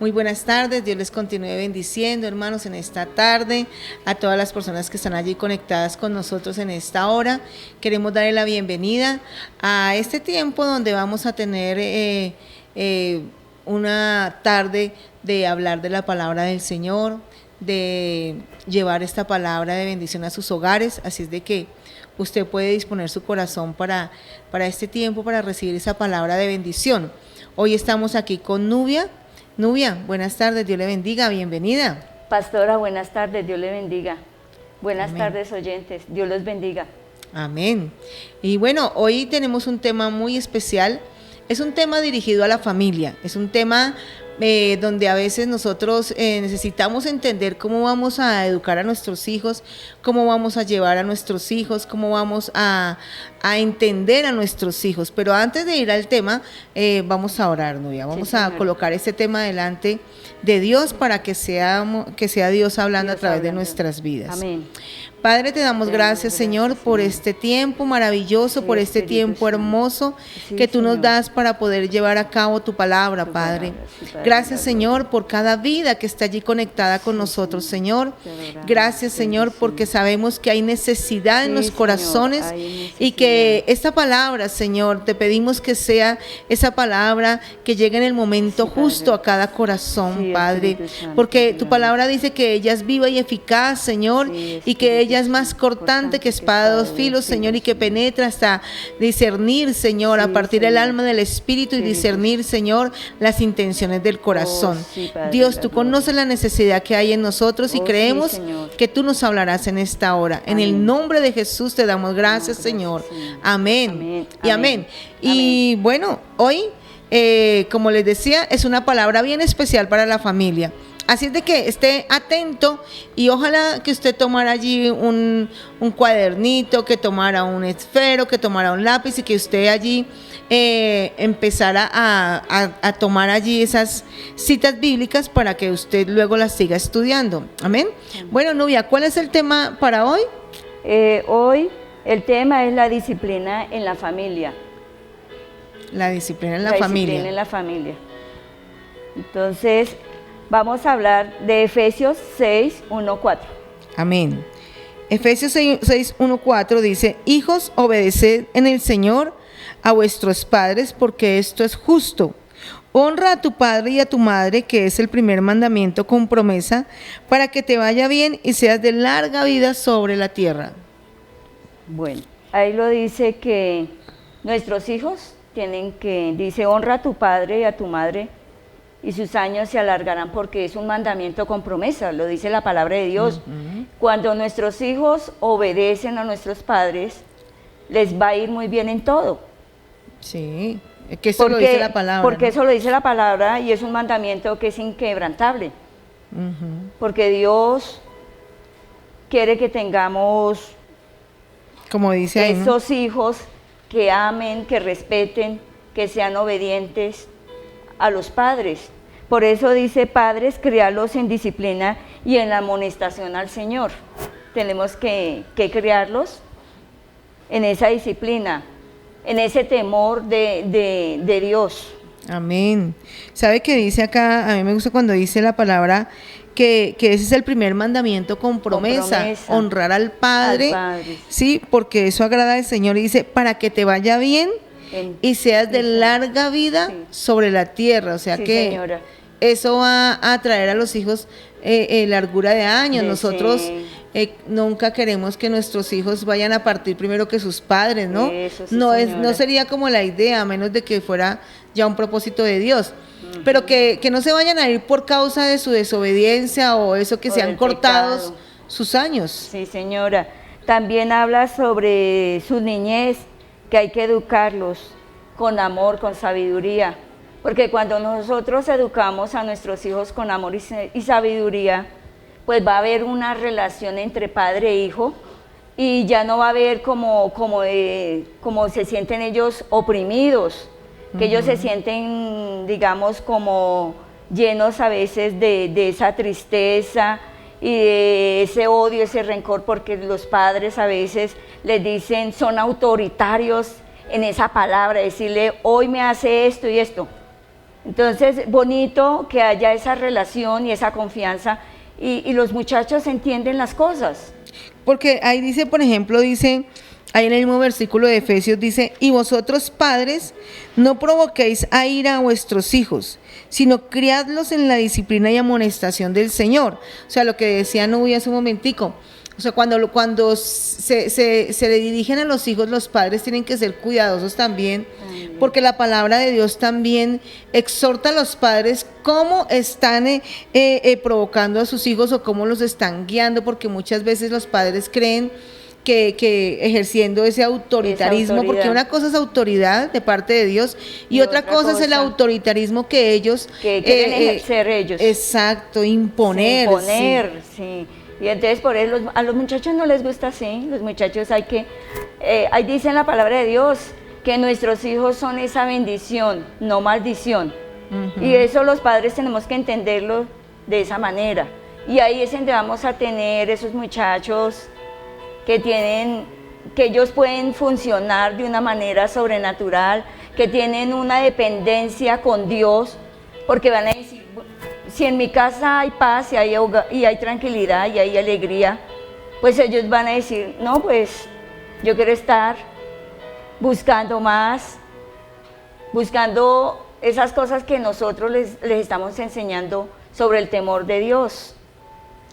Muy buenas tardes, Dios les continúe bendiciendo, hermanos, en esta tarde, a todas las personas que están allí conectadas con nosotros en esta hora. Queremos darle la bienvenida a este tiempo donde vamos a tener una tarde de hablar de la palabra del Señor, de llevar esta palabra de bendición a sus hogares, así es de que usted puede disponer su corazón para este tiempo, para recibir esa palabra de bendición. Hoy estamos aquí con Nubia. Nubia, buenas tardes, Dios le bendiga, bienvenida. Pastora, buenas tardes, Dios le bendiga. Buenas Amén. tardes, oyentes, Dios los bendiga. Amén. Y bueno, hoy tenemos un tema muy especial, es un tema dirigido a la familia, es un tema donde a veces nosotros necesitamos entender cómo vamos a educar a nuestros hijos, cómo vamos a llevar a nuestros hijos, cómo vamos a entender a nuestros hijos. Pero antes de ir al tema, vamos a orar, Nubia, vamos a colocar este tema delante de Dios para que sea Dios hablando a través de nuestras vidas. Amén. Padre, te damos gracias, Señor, por este tiempo maravilloso, por este tiempo hermoso que tú nos das para poder llevar a cabo tu palabra, Padre. Gracias, Señor, por cada vida que está allí conectada con nosotros, Señor. Gracias, Señor, porque sabemos que hay necesidad en los corazones y que esta palabra, Señor, te pedimos que sea esa palabra que llegue en el momento justo a cada corazón, Padre, porque tu palabra dice que ella es viva y eficaz, Señor, y que ella es más cortante que espada de dos filos, Señor, y que penetra hasta discernir, Señor, a partir del alma del espíritu y discernir, Señor, las intenciones del corazón. Dios, tú conoces la necesidad que hay en nosotros y creemos que tú nos hablarás en esta hora. En el nombre de Jesús te damos gracias, Señor. Amén y amén. Y bueno, hoy, como les decía, es una palabra bien especial para la familia. Así es de que esté atento y ojalá que usted tomara allí un cuadernito, que tomara un esfero, que tomara un lápiz y que usted allí empezara a tomar allí esas citas bíblicas para que usted luego las siga estudiando. Amén. Bueno, Nubia, ¿cuál es el tema para hoy? Hoy el tema es la disciplina en la familia. La disciplina en la familia. Disciplina en la familia. Entonces, vamos a hablar de Efesios 6, 1, 4. Amén. Efesios 6, 1, 4 dice: hijos, obedeced en el Señor a vuestros padres, porque esto es justo. Honra a tu padre y a tu madre, que es el primer mandamiento con promesa, para que te vaya bien y seas de larga vida sobre la tierra. Bueno, ahí lo dice que nuestros hijos tienen que, dice, honra a tu padre y a tu madre, y sus años se alargarán, porque es un mandamiento con promesa, lo dice la palabra de Dios. Cuando nuestros hijos obedecen a nuestros padres, les va a ir muy bien en todo. Sí, que eso lo dice la palabra. Porque eso lo dice la palabra y es un mandamiento que es inquebrantable. Porque Dios quiere que tengamos, como dice ahí, esos hijos que amen, que respeten, que sean obedientes a los padres. Por eso dice: padres, criarlos en disciplina y en la amonestación al Señor. Tenemos que criarlos en esa disciplina, en ese temor de Dios. Amén. ¿Sabe qué dice acá? A mí me gusta cuando dice la palabra que ese es el primer mandamiento con promesa, honrar al padre, sí, porque eso agrada al Señor, y dice: para que te vaya bien y seas de larga vida sobre la tierra. O sea que señora, eso va a traer a los hijos largura de años. Nosotros nunca queremos que nuestros hijos vayan a partir primero que sus padres, ¿no? No sería como la idea, a menos de que fuera ya un propósito de Dios. Pero que no se vayan a ir por causa de su desobediencia o eso, que sean cortados sus años. Sí, señora. También habla sobre su niñez, que hay que educarlos con amor, con sabiduría, porque cuando nosotros educamos a nuestros hijos con amor y sabiduría, pues va a haber una relación entre padre e hijo, y ya no va a haber como se sienten ellos oprimidos, que ellos se sienten, digamos, como llenos a veces de esa tristeza y de ese odio, ese rencor, porque los padres a veces les dicen, son autoritarios en esa palabra, decirle, hoy me hace esto y esto. Entonces, bonito que haya esa relación y esa confianza y los muchachos entienden las cosas. Porque ahí dice, por ejemplo, dice, ahí en el mismo versículo de Efesios dice, y vosotros padres, no provoquéis a ira a vuestros hijos, sino criadlos en la disciplina y amonestación del Señor. O sea, lo que decía Nubia hace un momentico. O sea, cuando se le dirigen a los hijos, los padres tienen que ser cuidadosos también, porque la palabra de Dios también exhorta a los padres cómo están provocando a sus hijos o cómo los están guiando, porque muchas veces los padres creen que ejerciendo ese autoritarismo, porque una cosa es autoridad de parte de Dios y otra cosa es el autoritarismo que ellos quieren ejercer ellos. Exacto, imponer. Sí, imponer, sí. Y entonces por eso a los muchachos no les gusta así, los muchachos ahí dice en la palabra de Dios que nuestros hijos son esa bendición, no maldición. Y eso los padres tenemos que entenderlo de esa manera. Y ahí es donde vamos a tener esos muchachos que ellos pueden funcionar de una manera sobrenatural, que tienen una dependencia con Dios, porque van a decir, si en mi casa hay paz y hay tranquilidad y hay alegría, pues ellos van a decir, no, pues yo quiero estar buscando más, buscando esas cosas que nosotros les estamos enseñando sobre el temor de Dios.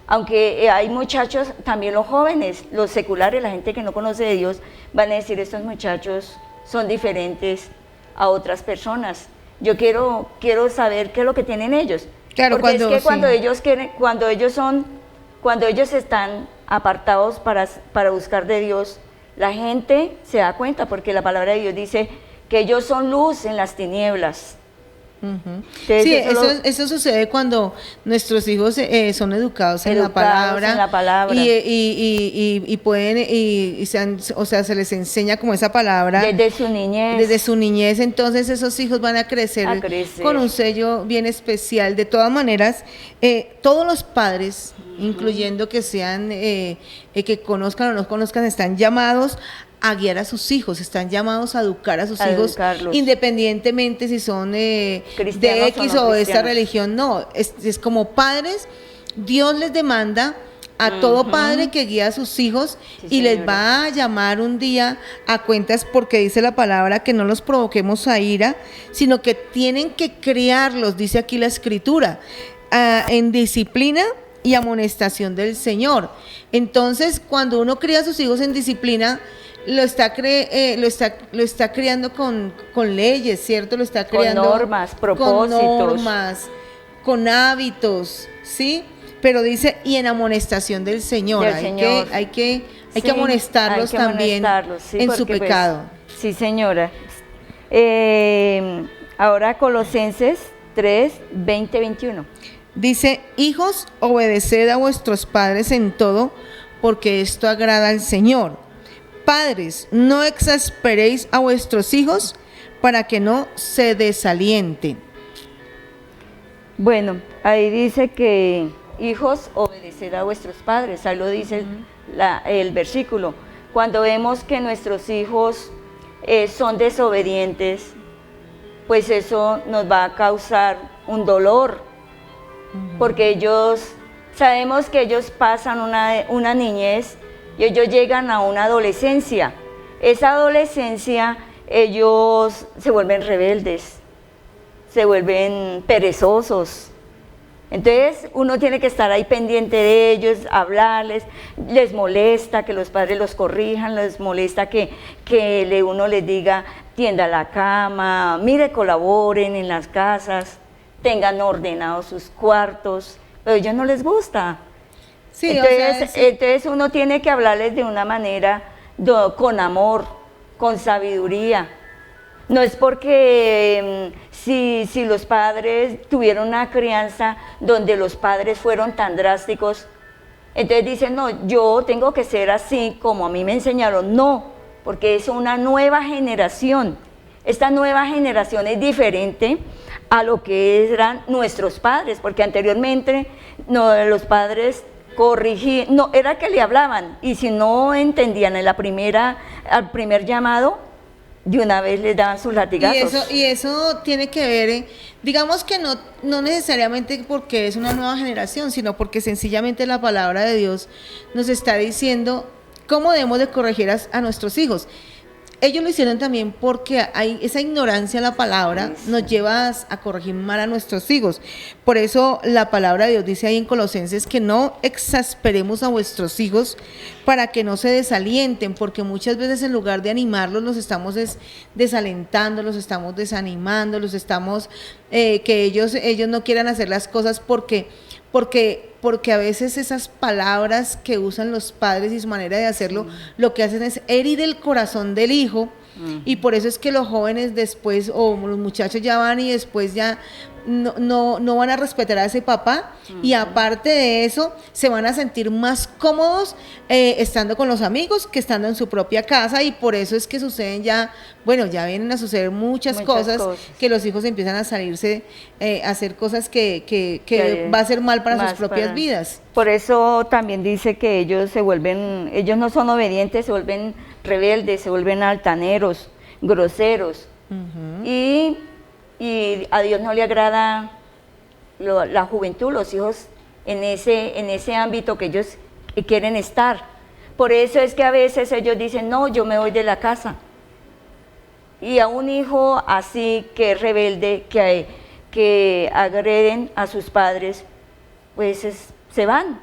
Aunque hay muchachos, también los jóvenes, los seculares, la gente que no conoce de Dios, van a decir, estos muchachos son diferentes a otras personas. Yo quiero saber qué es lo que tienen ellos. Claro, porque es que cuando ellos están apartados para buscar de Dios, la gente se da cuenta, porque la palabra de Dios dice que ellos son luz en las tinieblas. Entonces, sí, eso sucede cuando nuestros hijos son educados en la palabra y pueden o sea, se les enseña como esa palabra desde su niñez, entonces esos hijos van a crecer con un sello bien especial. De todas maneras, todos los padres, incluyendo que sean que conozcan o no conozcan, están llamados a guiar a sus hijos, están llamados a educar a sus hijos, independientemente si son de X o de esta religión. No, es como padres, Dios les demanda a todo padre que guíe a sus hijos y les va a llamar un día a cuentas, porque dice la palabra que no los provoquemos a ira, sino que tienen que criarlos, dice aquí la Escritura, en disciplina y amonestación del Señor. Entonces, cuando uno cría a sus hijos en disciplina, lo está criando con leyes, ¿cierto? Lo está criando con normas, propósitos, con hábitos, ¿sí? Pero dice, y en amonestación del Señor. Hay que amonestarlos también en su pecado. Pues, sí, señora. Ahora Colosenses 3, 20, 21. Dice, hijos, obedeced a vuestros padres en todo, porque esto agrada al Señor. Padres, no exasperéis a vuestros hijos para que no se desalienten. Bueno, ahí dice que hijos, obedeced a vuestros padres, ahí lo dice el versículo. Cuando vemos que nuestros hijos son desobedientes, pues eso nos va a causar un dolor, porque sabemos que ellos pasan una niñez y ellos llegan a una adolescencia. Esa adolescencia, ellos se vuelven rebeldes, se vuelven perezosos. Entonces uno tiene que estar ahí pendiente de ellos, hablarles, les molesta que los padres los corrijan, les molesta que uno les diga, tienda la cama, mire, colaboren en las casas, tengan ordenados sus cuartos, pero a ellos no les gusta. Sí, entonces uno tiene que hablarles de una manera con amor, con sabiduría. No es porque si los padres tuvieron una crianza donde los padres fueron tan drásticos, entonces dicen, no, yo tengo que ser así como a mí me enseñaron. No, porque es una nueva generación. Esta nueva generación es diferente a lo que eran nuestros padres, porque anteriormente los padres corrigían, no, era que le hablaban, y si no entendían al primer llamado, de una vez les daban sus latigazos. Y eso tiene que ver, digamos que no necesariamente porque es una nueva generación, sino porque sencillamente la palabra de Dios nos está diciendo cómo debemos de corregir a nuestros hijos. Ellos lo hicieron también porque hay esa ignorancia a la palabra, nos lleva a corregir mal a nuestros hijos. Por eso la palabra de Dios dice ahí en Colosenses que no exasperemos a vuestros hijos para que no se desalienten, porque muchas veces en lugar de animarlos los estamos desalentando, los estamos desanimando, los estamos, que ellos no quieran hacer las cosas porque a veces esas palabras que usan los padres y su manera de hacerlo, lo que hacen es herir el corazón del hijo, y por eso es que los jóvenes después, o los muchachos ya van y después ya no van a respetar a ese papá, y aparte de eso, se van a sentir más cómodos estando con los amigos que estando en su propia casa, y por eso es que suceden ya vienen a suceder muchas cosas, que los hijos empiezan a salirse, a hacer cosas que va a ser mal para sus propias vidas. Por eso también dice que ellos no son obedientes, se vuelven rebeldes, se vuelven altaneros, groseros, y a Dios no le agrada la juventud, los hijos en ese ámbito que ellos quieren estar. Por eso es que a veces ellos dicen, no, yo me voy de la casa. Y a un hijo así que es rebelde, que agreden a sus padres, pues se van.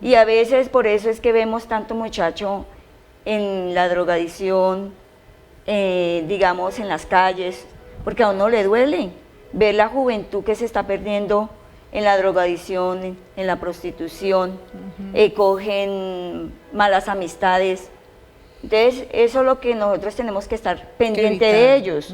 Y a veces por eso es que vemos tanto muchacho en la drogadicción, digamos en las calles, porque a uno le duele ver la juventud que se está perdiendo en la drogadicción, en la prostitución, cogen malas amistades. Entonces, eso es lo que nosotros tenemos que estar pendiente de ellos.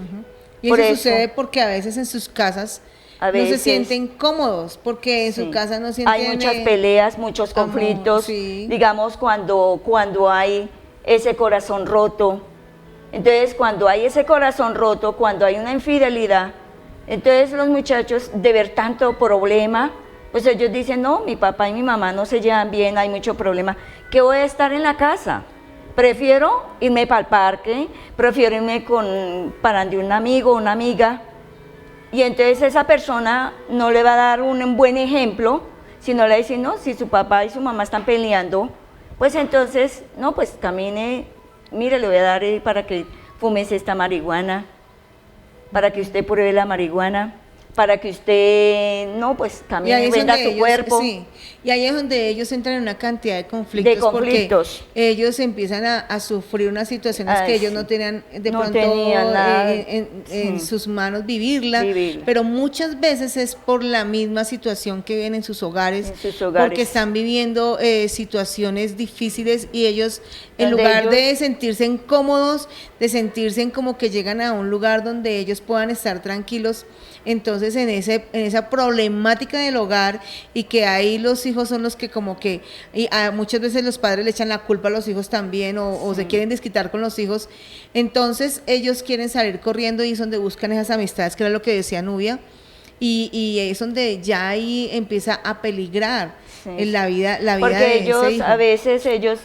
Y eso sucede porque a veces en sus casas no se sienten cómodos, porque en su casa no sienten... Hay muchas peleas, muchos conflictos, digamos cuando hay ese corazón roto. Entonces, cuando hay ese corazón roto, cuando hay una infidelidad, entonces los muchachos de ver tanto problema, pues ellos dicen, no, mi papá y mi mamá no se llevan bien, hay mucho problema, ¿qué voy a estar en la casa? Prefiero irme para el parque, prefiero irme para de un amigo o una amiga, y entonces esa persona no le va a dar un buen ejemplo, sino le dice, no, si su papá y su mamá están peleando, pues entonces, no, pues camine. Mire, le voy a dar para que fumes esta marihuana, para que usted pruebe la marihuana, para que usted, pues camine y venda su cuerpo. Sí. Y ahí es donde ellos entran en una cantidad de conflictos. Porque ellos empiezan a sufrir unas situaciones que ellos no tenían en sus manos vivirla, pero muchas veces es por la misma situación que viven en sus hogares, porque están viviendo situaciones difíciles, y ellos, en lugar de sentirse incómodos, de sentirse como que llegan a un lugar donde ellos puedan estar tranquilos, entonces en esa problemática del hogar, y que ahí los hijos son los que muchas veces los padres le echan la culpa a los hijos también, o se quieren desquitar con los hijos, entonces ellos quieren salir corriendo, y es donde buscan esas amistades, que era lo que decía Nubia, y es donde ya ahí empieza a peligrar en la vida porque de ellos, ese hijo. a veces ellos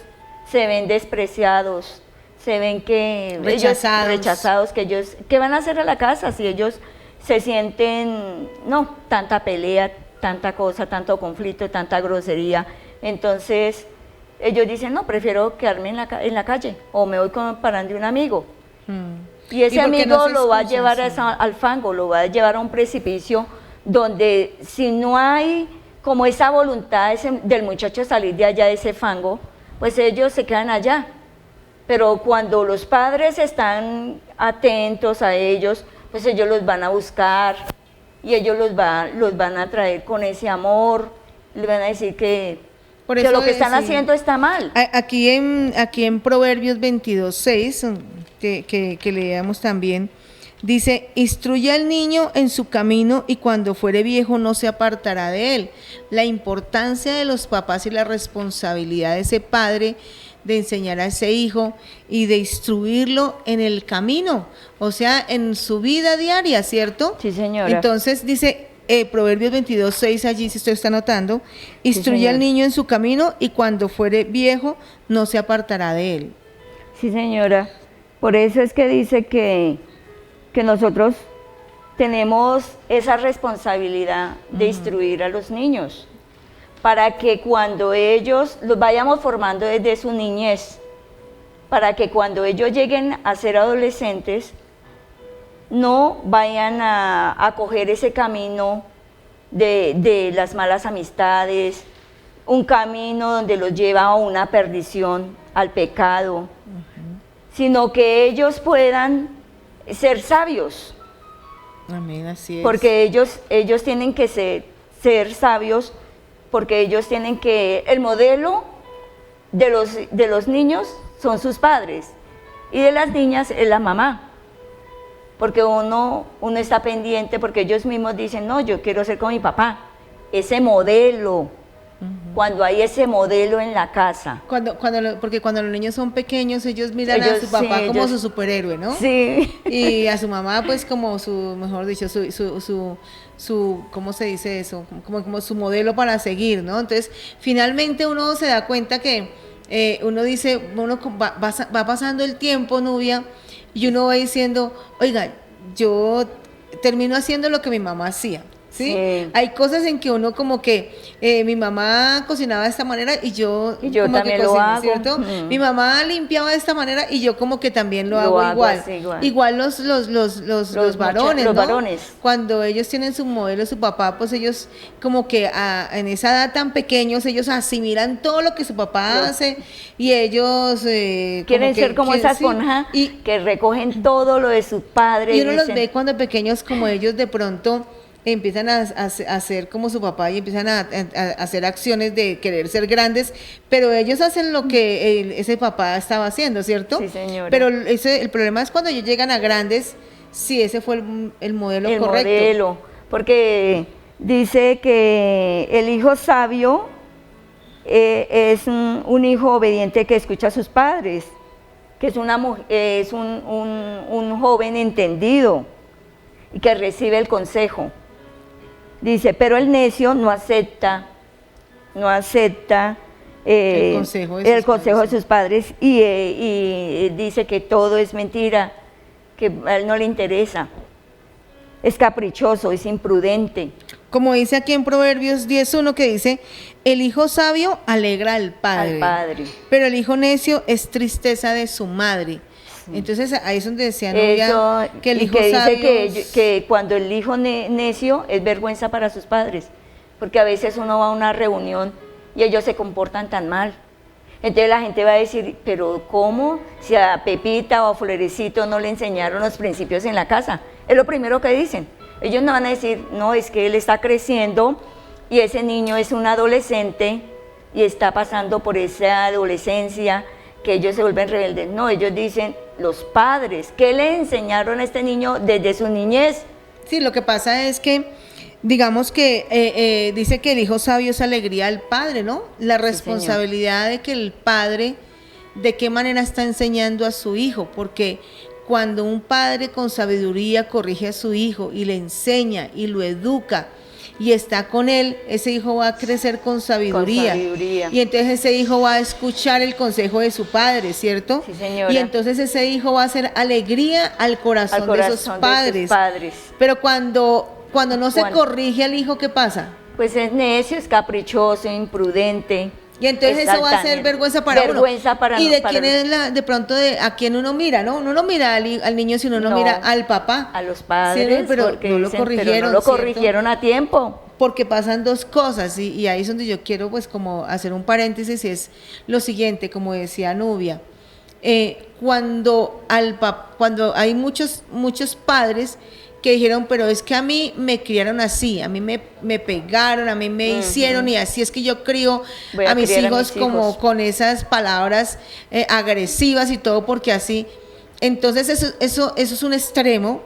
se ven despreciados, se ven que rechazados, que ellos, ¿qué van a hacer a la casa si ellos se sienten, tanta pelea, tanta cosa, tanto conflicto, tanta grosería? Entonces ellos dicen, no, prefiero quedarme en la calle, o me voy para de un amigo. Y ese amigo lo va a llevar al fango, lo va a llevar a un precipicio, donde si no hay como esa voluntad del muchacho salir de allá, de ese fango, pues ellos se quedan allá. Pero cuando los padres están atentos a ellos, pues ellos los van a buscar, y ellos los van a traer con ese amor, les van a decir que lo que están haciendo está mal. Aquí en Proverbios 22:6, que leamos también, dice, instruye al niño en su camino, y cuando fuere viejo no se apartará de él. La importancia de los papás y la responsabilidad de ese padre de enseñar a ese hijo y de instruirlo en el camino, o sea, en su vida diaria, ¿cierto? Sí, señora. Entonces dice Proverbios 22:6, allí si usted está anotando, instruye al niño en su camino, y cuando fuere viejo no se apartará de él. Sí, señora. Por eso es que dice que nosotros tenemos esa responsabilidad de instruir a los niños, para que cuando ellos los vayamos formando desde su niñez, para que cuando ellos lleguen a ser adolescentes, no vayan a coger ese camino de las malas amistades, un camino donde los lleva a una perdición, al pecado, sino que ellos puedan ser sabios. Amén, así es. Porque ellos tienen que ser sabios, porque ellos tienen que, el modelo de los niños son sus padres, y de las niñas es la mamá. Porque uno está pendiente, porque ellos mismos dicen, no, yo quiero ser como mi papá. Ese modelo, cuando hay ese modelo en la casa. Porque cuando los niños son pequeños, ellos miran a su papá como su superhéroe, ¿no? Sí. Y a su mamá, pues, como su, mejor dicho, ¿cómo se dice eso? Como su modelo para seguir, ¿no? Entonces, finalmente uno se da cuenta que uno dice, va pasando el tiempo, Nubia, y uno va diciendo, oiga, yo termino haciendo lo que mi mamá hacía. ¿Sí? Hay cosas en que uno como que mi mamá cocinaba de esta manera y yo como también que lo cocino, hago. ¿cierto? Mi mamá limpiaba de esta manera y yo como que también lo hago igual. Igual los varones, los ¿no? varones. Cuando ellos tienen su modelo, su papá, pues ellos como que en esa edad tan pequeños, ellos asimilan todo lo que su papá hace y ellos quieren ser como esa esponja que recogen todo lo de sus padres. Y uno los ve cuando pequeños como ellos de pronto empiezan a hacer como su papá y empiezan a hacer acciones de querer ser grandes, pero ellos hacen lo que ese papá estaba haciendo, ¿cierto? Sí, señora. Pero el problema es cuando ellos llegan a grandes, si ese fue el modelo correcto. El modelo, porque dice que el hijo sabio es un hijo obediente que escucha a sus padres, que es un joven entendido y que recibe el consejo. Dice, pero el necio no acepta el consejo de sus padres y dice que todo es mentira, que a él no le interesa. Es caprichoso, es imprudente. Como dice aquí en Proverbios 10:1 que dice, el hijo sabio alegra al padre, pero el hijo necio es tristeza de su madre. Entonces ahí es donde decía Nubia que el hijo sabio dice que cuando el hijo necio es vergüenza para sus padres, porque a veces uno va a una reunión y ellos se comportan tan mal. Entonces la gente va a decir, pero ¿cómo? Si a Pepita o a Florecito no le enseñaron los principios en la casa. Es lo primero que dicen. Ellos no van a decir, no, es que él está creciendo y ese niño es un adolescente y está pasando por esa adolescencia, que ellos se vuelven rebeldes. No, ellos dicen, los padres, ¿qué le enseñaron a este niño desde su niñez? Sí, lo que pasa es que, digamos que dice que el hijo sabio es alegría al padre, ¿no? La responsabilidad de que el padre, de qué manera está enseñando a su hijo, porque cuando un padre con sabiduría corrige a su hijo y le enseña y lo educa, y está con él, ese hijo va a crecer con sabiduría. Y entonces ese hijo va a escuchar el consejo de su padre, ¿cierto? Sí, señora. Y entonces ese hijo va a hacer alegría al corazón de sus padres. Pero cuando no se corrige al hijo, ¿qué pasa? Pues es necio, es caprichoso, imprudente. Y entonces eso va a ser vergüenza para uno. ¿Y de quién es de pronto a quién uno mira, no? Uno no mira al niño, sino uno mira al papá. A los padres, sí, pero no lo corrigieron. A tiempo. Porque pasan dos cosas, y ahí es donde yo quiero pues como hacer un paréntesis, y es lo siguiente, como decía Nubia. Cuando hay muchos padres que dijeron, pero es que a mí me criaron así, a mí me pegaron, a mí me hicieron, y así es que yo crío a mis hijos como con esas palabras agresivas y todo, porque así. Entonces eso es un extremo,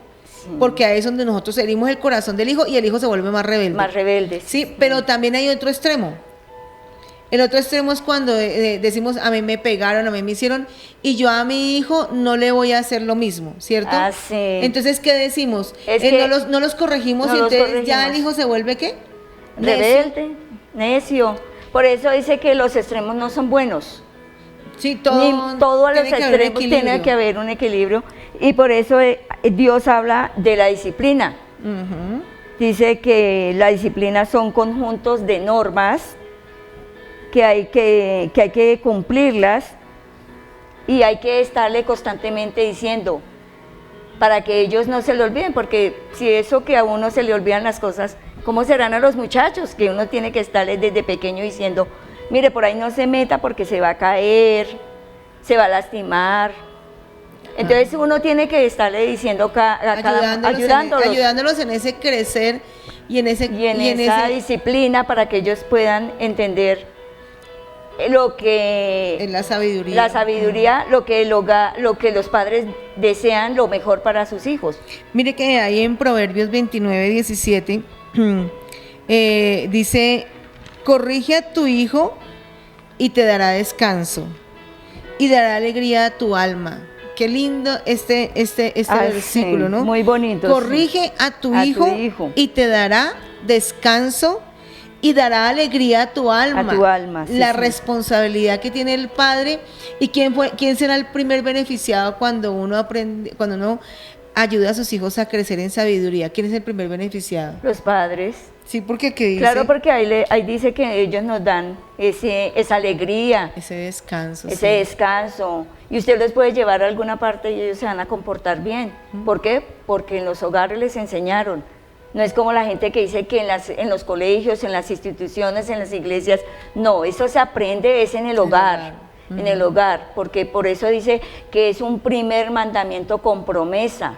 porque ahí es donde nosotros herimos el corazón del hijo y el hijo se vuelve más rebelde. Más rebelde. Sí, pero también hay otro extremo. El otro extremo es cuando decimos, a mí me pegaron, a mí me hicieron, y yo a mi hijo no le voy a hacer lo mismo, ¿cierto? Ah, sí. Entonces, ¿qué decimos? No los corregimos, y entonces ya el hijo se vuelve, ¿qué? Rebelde, necio. Por eso dice que los extremos no son buenos. Sí, ni todo a los tiene que haber extremos, tiene equilibrio. que haber un equilibrio. Y por eso Dios habla de la disciplina. Ujú. Dice que la disciplina son conjuntos de normas que hay que cumplirlas y hay que estarle constantemente diciendo para que ellos no se le olviden, porque si eso que a uno se le olvidan las cosas, ¿cómo serán a los muchachos? Que uno tiene que estarles desde pequeño diciendo, mire, por ahí no se meta porque se va a caer, se va a lastimar. Entonces uno tiene que estarle diciendo ayudándolos en ese crecer y en esa disciplina para que ellos puedan entender lo que en la sabiduría, lo que los padres desean lo mejor para sus hijos. Mire que ahí en Proverbios 29:17 dice, corrige a tu hijo y te dará descanso y dará alegría a tu alma. Qué lindo este versículo, sí, ¿no? Muy bonito. Corrige sí. a tu hijo y te dará descanso y dará alegría a tu alma. A tu alma, sí, la sí. responsabilidad que tiene el padre. ¿Y quién será el primer beneficiado cuando uno ayuda a sus hijos a crecer en sabiduría? ¿Quién es el primer beneficiado? Los padres. Sí, porque ¿qué dice? Claro, porque ahí dice que ellos nos dan esa alegría, ese descanso. Ese descanso. Y usted los puede llevar a alguna parte y ellos se van a comportar bien. ¿Por qué? Porque en los hogares les enseñaron. No es como la gente que dice que en los colegios, en las instituciones, en las iglesias. No, eso se aprende es en el hogar. En el hogar, porque por eso dice que es un primer mandamiento con promesa.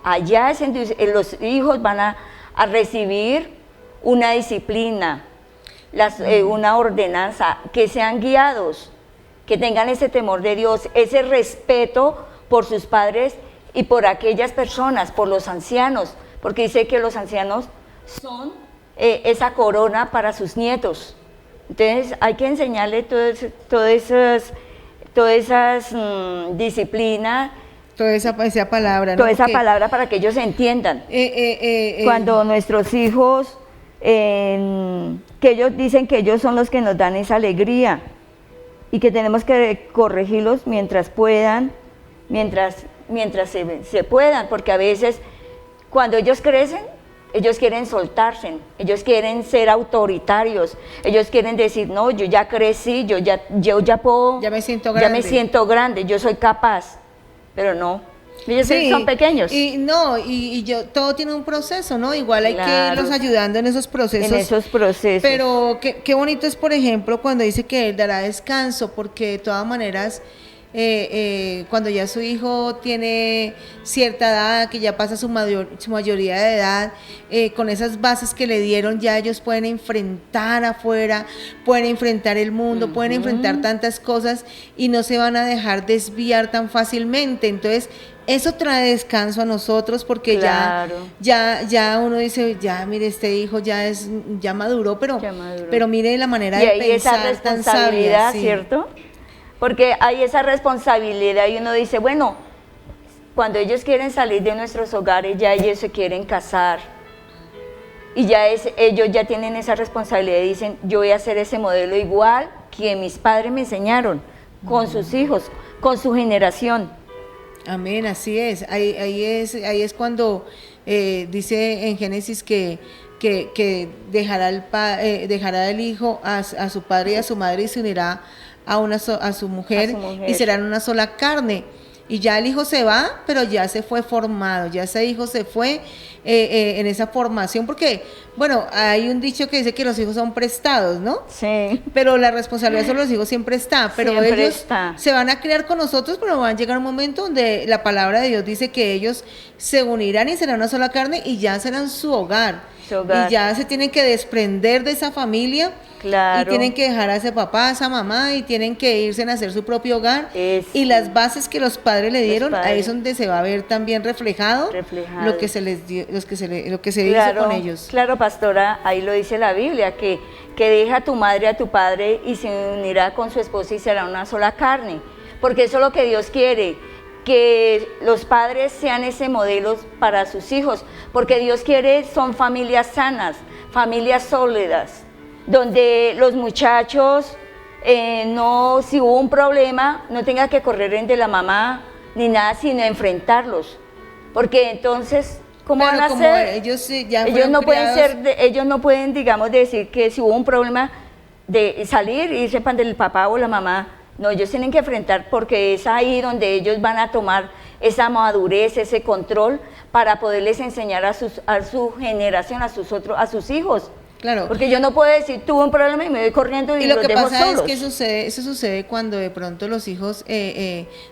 Allá los hijos van a recibir una disciplina, una ordenanza, que sean guiados, que tengan ese temor de Dios, ese respeto por sus padres y por aquellas personas, por los ancianos, porque dice que los ancianos son esa corona para sus nietos. Entonces hay que enseñarle todas esas disciplinas, toda esa palabra, ¿no? Toda esa palabra para que ellos entiendan. Cuando nuestros hijos, que ellos dicen que ellos son los que nos dan esa alegría y que tenemos que corregirlos mientras puedan, mientras se puedan, porque a veces cuando ellos crecen, ellos quieren soltarse, ellos quieren ser autoritarios, ellos quieren decir, no, yo ya crecí, yo ya puedo, ya me siento grande, yo soy capaz, pero no. Ellos son pequeños. Y todo tiene un proceso, ¿no? Igual hay que irlos ayudando en esos procesos. Pero qué bonito es, por ejemplo, cuando dice que Él dará descanso, porque de todas maneras, cuando ya su hijo tiene cierta edad, que ya pasa su mayoría de edad, con esas bases que le dieron, ya ellos pueden enfrentar afuera, pueden enfrentar el mundo, pueden enfrentar tantas cosas y no se van a dejar desviar tan fácilmente. Entonces, eso trae descanso a nosotros, porque ya uno dice, ya mire, este hijo ya maduró, pero mire la manera de pensar esa responsabilidad, tan sabia, ¿cierto? Porque hay esa responsabilidad y uno dice, bueno, cuando ellos quieren salir de nuestros hogares, ya ellos se quieren casar y ellos ya tienen esa responsabilidad y dicen, yo voy a hacer ese modelo igual que mis padres me enseñaron, con sus hijos, con su generación. Amén, así es. Ahí es cuando dice en Génesis que dejará el hijo a su padre y a su madre y se unirá a su mujer y serán una sola carne. Y ya el hijo se va, pero ya se fue formado, ya ese hijo se fue en esa formación, porque, bueno, hay un dicho que dice que los hijos son prestados, ¿no? Sí. Pero la responsabilidad sobre los hijos siempre está, pero siempre ellos está. Se van a criar con nosotros, pero van a llegar un momento donde la palabra de Dios dice que ellos se unirán y serán una sola carne y ya serán su hogar. Y ya se tienen que desprender de esa familia. Claro. Y tienen que dejar a ese papá, a esa mamá, y tienen que irse a hacer su propio hogar. Y las bases que los padres le dieron, ahí es donde se va a ver también reflejado. lo que se les dio, lo que se hizo con ellos. Claro, pastora, ahí lo dice la Biblia, que deja a tu madre a tu padre y se unirá con su esposa y será una sola carne. Porque eso es lo que Dios quiere, que los padres sean ese modelo para sus hijos, porque Dios quiere, son familias sanas, familias sólidas, donde los muchachos no, si hubo un problema, no tenga que correr entre la mamá ni nada, sino enfrentarlos. Porque entonces, ¿cómo Claro, van a como ser? ellos ya Ellos fueron no pueden criados. ellos no pueden, digamos, decir que si hubo un problema de salir y sepan del papá o la mamá. No, ellos tienen que enfrentar porque es ahí donde ellos van a tomar esa madurez, ese control para poderles enseñar a su generación, a sus hijos. Claro. Porque yo no puedo decir, tuve un problema y me voy corriendo y Y lo los que dejo pasa solos. es que eso sucede cuando de pronto los hijos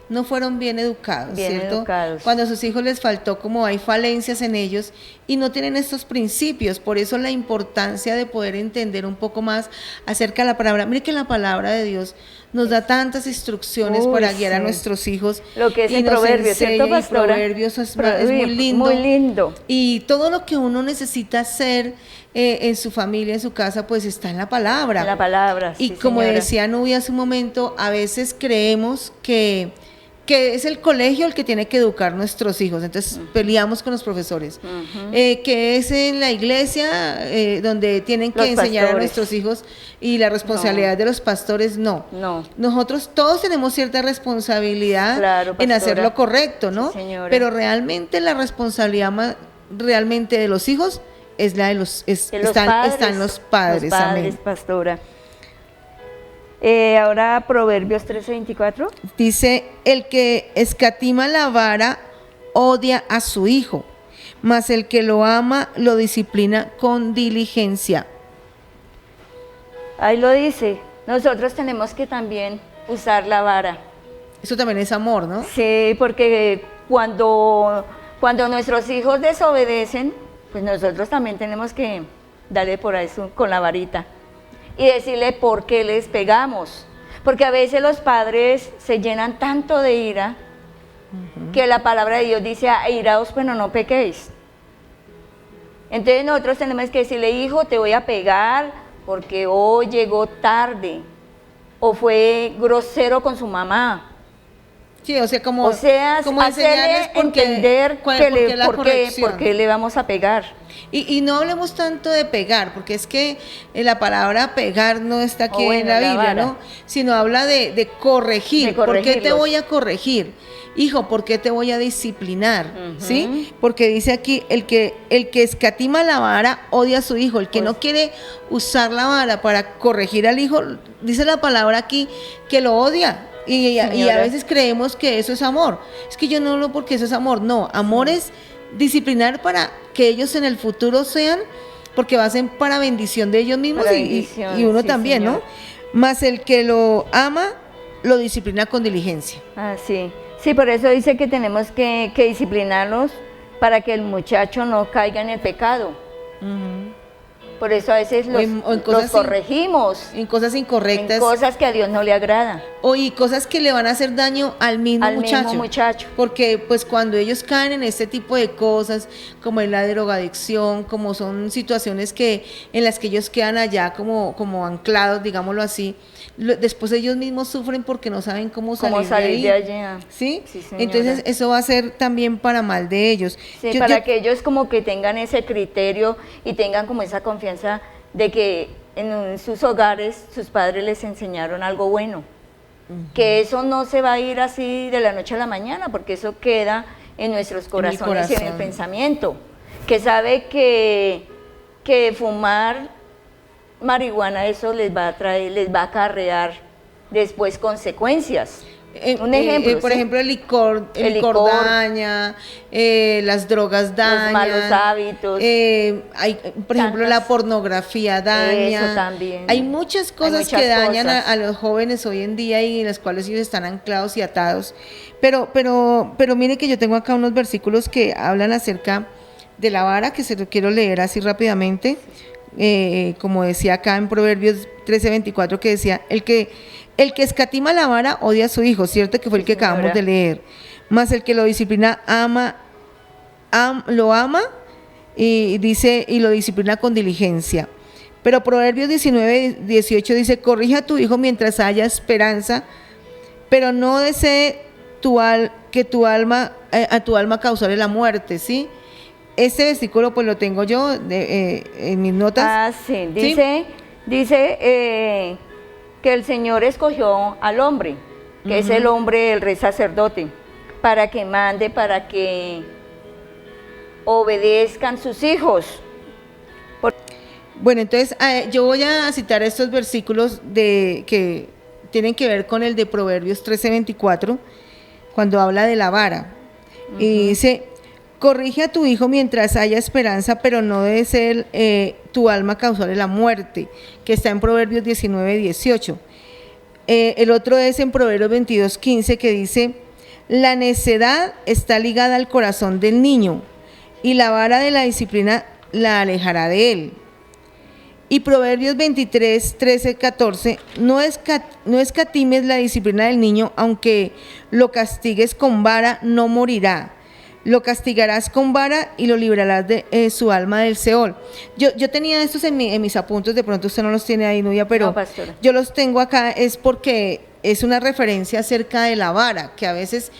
no fueron bien educados, Bien ¿cierto? educados. Cuando a sus hijos les faltó, como hay falencias en ellos y no tienen estos principios. Por eso la importancia de poder entender un poco más acerca de la palabra. Mire que la palabra de Dios nos da tantas instrucciones Uy, para guiar a sí. nuestros hijos. Lo que es y el nos Proverbio, ¿cierto, enseña, y pastora? Proverbios es muy lindo. Muy lindo. Y todo lo que uno necesita hacer en su familia, en su casa, pues está en la palabra. En la palabra, Y sí, como señora. decía Nubia hace un momento, a veces creemos que es el colegio el que tiene que educar nuestros hijos, entonces peleamos con los profesores, que es en la iglesia donde tienen que Los enseñar a pastores. nuestros hijos y la responsabilidad de los pastores no. No. Nosotros todos tenemos cierta responsabilidad Claro, en hacer pastora. lo correcto, ¿no? Sí, señora. Pero realmente la responsabilidad realmente de los hijos es la de los, De los están padres, los padres, los padres, amén. pastora. Ahora Proverbios 13:24. Dice, el que escatima la vara odia a su hijo, mas el que lo ama lo disciplina con diligencia. Ahí lo dice. Nosotros tenemos que también usar la vara. Eso también es amor, ¿no? Sí, porque cuando nuestros hijos desobedecen, pues nosotros también tenemos que darle por eso con la varita y decirle por qué les pegamos. Porque a veces los padres se llenan tanto de ira que la palabra de Dios dice, airaos pero no pequéis. Entonces nosotros tenemos que decirle, hijo, te voy a pegar porque hoy llegó tarde o fue grosero con su mamá. Sí, o sea, como Hacerle enseñarles entender por qué le vamos a pegar. Y no hablemos tanto de pegar, porque es que la palabra pegar no está aquí en la Biblia, vara. ¿no? Sino habla de corregir. De ¿Por qué te corregirlos. voy a corregir? Hijo, ¿por qué te voy a disciplinar? ¿Sí? Porque dice aquí, el que escatima la vara odia a su hijo. El que no quiere usar la vara para corregir al hijo, dice la palabra aquí, que lo odia. Y a veces creemos que eso es amor. Es que yo no hablo porque eso es amor. No, amor es disciplinar para que ellos en el futuro sean, porque va a ser para bendición de ellos mismos Para y bendición, uno sí, también, señor. ¿no? Más el que lo ama, lo disciplina con diligencia. Ah, sí. Sí, por eso dice que tenemos que disciplinarlos para que el muchacho no caiga en el pecado. Por eso a veces O en los cosas corregimos En cosas incorrectas. en cosas que a Dios no le agrada. Y cosas que le van a hacer daño al mismo Al muchacho. mismo muchacho. Porque pues cuando ellos caen en este tipo de cosas, como en la drogadicción, como son situaciones en las que ellos quedan allá como anclados, digámoslo así, después ellos mismos sufren porque no saben cómo salir de ahí. allá. ¿Sí? Sí, señora. Entonces eso va a ser también para mal de ellos. Sí, para que ellos como que tengan ese criterio y tengan como esa confianza de que en sus hogares sus padres les enseñaron algo bueno. Que eso no se va a ir así de la noche a la mañana, porque eso queda en nuestros corazones y en el pensamiento. Que sabe que fumar marihuana, eso les va a acarrear después consecuencias. Un ejemplo, por ¿sí? ejemplo, el licor licor daña, las drogas dañan, los malos hábitos. Por ejemplo, la pornografía daña. Eso también. Hay muchas cosas muchas que dañan cosas. a los jóvenes hoy en día y en las cuales ellos están anclados y atados. Pero mire que yo tengo acá unos versículos que hablan acerca de la vara, que se lo quiero leer así rápidamente. Como decía acá en Proverbios 13:24, que decía, el que escatima la vara odia a su hijo, ¿cierto? Que fue el que acabamos de leer. Más el que lo disciplina lo ama y dice, y lo disciplina con diligencia. Pero Proverbios 19:18 dice, corrige a tu hijo mientras haya esperanza, pero no desee que a tu alma causarle la muerte, ¿sí? Este versículo pues lo tengo yo en mis notas. Ah, sí, dice que el Señor escogió al hombre, que es el hombre, el rey sacerdote, para que mande, para que obedezcan sus hijos. Bueno, entonces yo voy a citar estos versículos que tienen que ver con el de Proverbios 13:24, cuando habla de la vara. Y dice: corrige a tu hijo mientras haya esperanza, pero no debe ser tu alma causarle la muerte, que está en Proverbios 19:18. El otro es en Proverbios 22:15, que dice: la necedad está ligada al corazón del niño, y la vara de la disciplina la alejará de él. Y Proverbios 23:13-14, no escatimes la disciplina del niño, aunque lo castigues con vara, no morirá. Lo castigarás con vara y lo librarás de su alma del Seol. Yo tenía estos en mis apuntes, de pronto usted no los tiene ahí, Nubia, pero no, yo los tengo acá, es porque es una referencia acerca de la vara, que a veces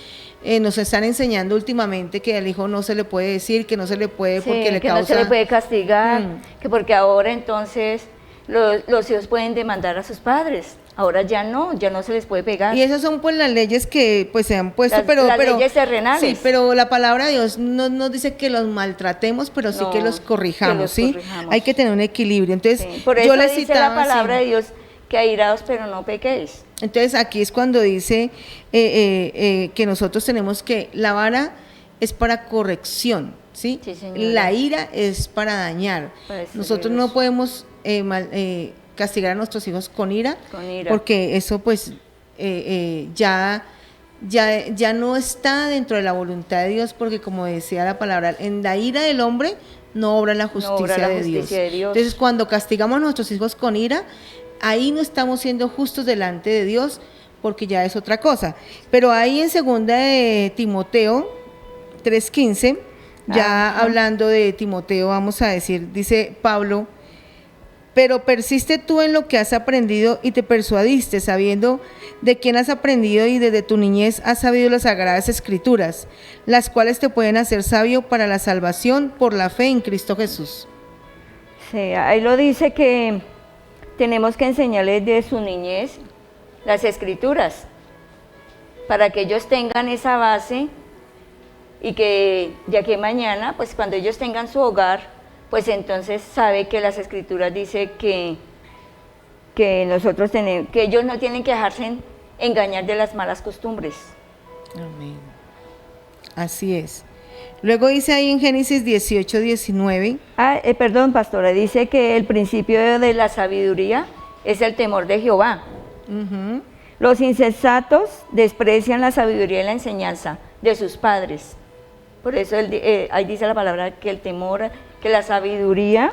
nos están enseñando últimamente que al hijo no se le puede decir, que no se le puede porque le causa... que no se le puede castigar, que porque ahora entonces los hijos pueden demandar a sus padres. Ahora ya no se les puede pegar. Y esas son pues las leyes que pues se han puesto, las leyes terrenales. Sí, pero la palabra de Dios no nos dice que los maltratemos, pero sí que los corrijamos, ¿sí? Hay que tener un equilibrio. Entonces, por eso yo dice la palabra de Dios que airaos, pero no pequéis. Entonces aquí es cuando dice que nosotros tenemos que, la vara es para corrección, ¿sí? Sí, la ira es para dañar. Nosotros no podemos castigar a nuestros hijos con ira, porque eso pues ya no está dentro de la voluntad de Dios, porque como decía la palabra, en la ira del hombre no obra la justicia, de Dios. Entonces cuando castigamos a nuestros hijos con ira, ahí no estamos siendo justos delante de Dios, porque ya es otra cosa. Pero ahí en 2 de Timoteo 3:15, ya hablando de Timoteo, vamos a decir, dice Pablo: pero persiste tú en lo que has aprendido y te persuadiste, sabiendo de quién has aprendido y desde tu niñez has sabido las sagradas escrituras, las cuales te pueden hacer sabio para la salvación por la fe en Cristo Jesús. Sí, ahí lo dice que tenemos que enseñarles de su niñez las escrituras, para que ellos tengan esa base y que de aquí a mañana, pues cuando ellos tengan su hogar, pues entonces sabe que las escrituras dice que nosotros tenemos, que ellos no tienen que dejarse engañar de las malas costumbres. Amén. Así es. Luego dice ahí en Génesis 18:19. Perdón, pastora, dice que el principio de la sabiduría es el temor de Jehová. Los insensatos desprecian la sabiduría y la enseñanza de sus padres. Por eso ahí dice la palabra que el temor, que la sabiduría,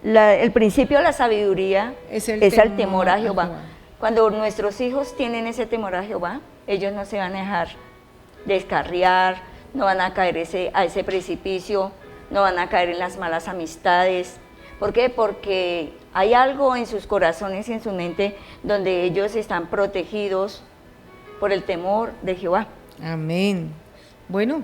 el principio de la sabiduría es el temor a Jehová. Cuando nuestros hijos tienen ese temor a Jehová, ellos no se van a dejar descarriar, no van a caer a ese precipicio, no van a caer en las malas amistades. ¿Por qué? Porque hay algo en sus corazones y en su mente donde ellos están protegidos por el temor de Jehová. Amén. Bueno,